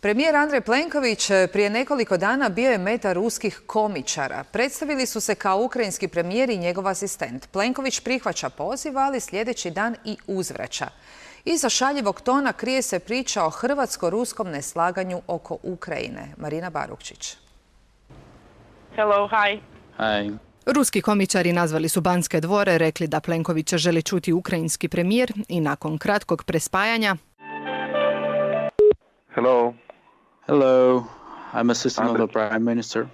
Premijer Andrej Plenković prije nekoliko dana bio je meta ruskih komičara. Predstavili su se kao ukrajinski premijer i njegov asistent. Plenković prihvaća poziv, ali sljedeći dan i uzvraća. Iza šaljivog tona krije se priča o hrvatsko-ruskom neslaganju oko Ukrajine. Marina Barukčić. Hello, hi. Hi. Ruski komičari nazvali su Banske dvore, rekli da Plenkovića želi čuti ukrajinski premijer i nakon kratkog prespajanja. Hello. Hello. I'm assistant of the Prime Minister.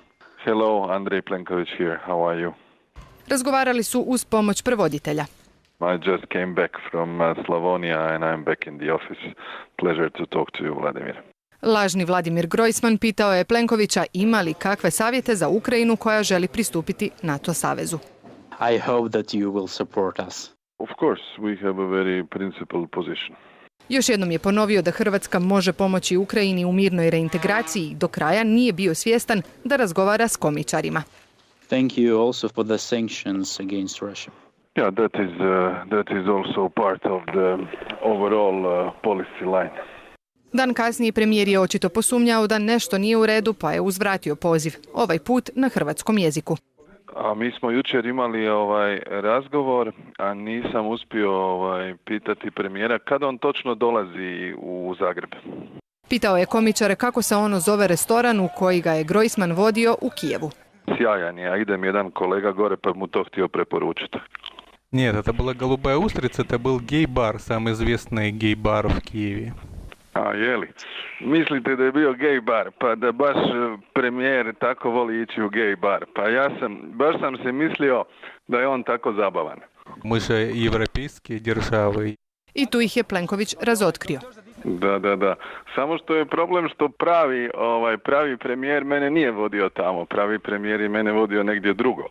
Hello, Andrej Plenković here. How are you? Razgovarali su uz pomoć prevoditelja. I just came back from Slavonia and I'm back in the office. Pleasure to talk to you, Vladimir. Lažni Vladimir Grojsman pitao je Plenkovića ima li kakve savjete za Ukrajinu koja želi pristupiti NATO savezu. I hope that you will support us. Of course, we have a very principled position. Još jednom je ponovio da Hrvatska može pomoći Ukrajini u mirnoj reintegraciji. Do kraja nije bio svjestan da razgovara s komičarima. Thank you also for the sanctions against Russia. Yeah, that is also part of the overall policy line. Dan kasnije premijer je očito posumnjao da nešto nije u redu, pa je uzvratio poziv, ovaj put na hrvatskom jeziku. A mi smo jučer imali razgovor, a nisam uspio pitati premijera kada on točno dolazi u Zagreb. Pitao je komičare kako se ono zove restoran u koji ga je Grojsman vodio u Kijevu. Sjajan je, a ide mi jedan kolega gore pa mu to htio preporučiti. Нет, это была «Голубая устрица», это был гей-бар, самый известный гей-бар в Киеве. A jeli, mislite da je bio gej bar, pa da baš premijer tako voli ići u gej bar. Pa baš sam se mislio da je on tako zabavan. Мы же европейские державы. I tu ih je Plenković razotkrio. Da. Samo što je problem što pravi premijer mene nije vodio tamo. Pravi premijer je mene vodio negdje drugo.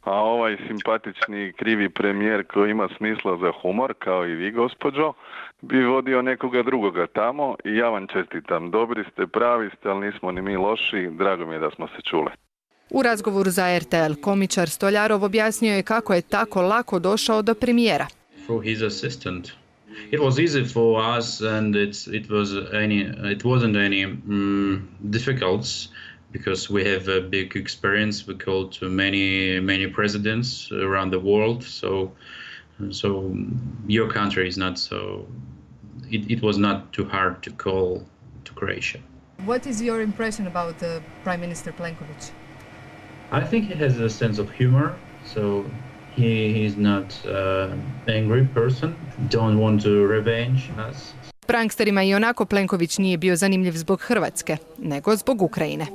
A ovaj simpatični krivi premijer koji ima smisla za humor, kao i vi, gospođo, bi vodio nekoga drugoga tamo i ja vam čestitam. Dobri ste, pravi ste, ali nismo ni mi loši. Drago mi je da smo se čule. U razgovoru za RTL komičar Stoljarov objasnio je kako je tako lako došao do premijera. For his assistant. It was easy for us and it wasn't any difficult because we have a big experience. We called to many presidents around the world, so your country is not so. It was not too hard to call to Croatia. What is your impression about Prime Minister Plenković? I think he has a sense of humor, so he is not angry person. Don't want to revenge us. Pranksterima i onako Plenković nije bio zanimljiv zbog Hrvatske, nego zbog Ukrajine.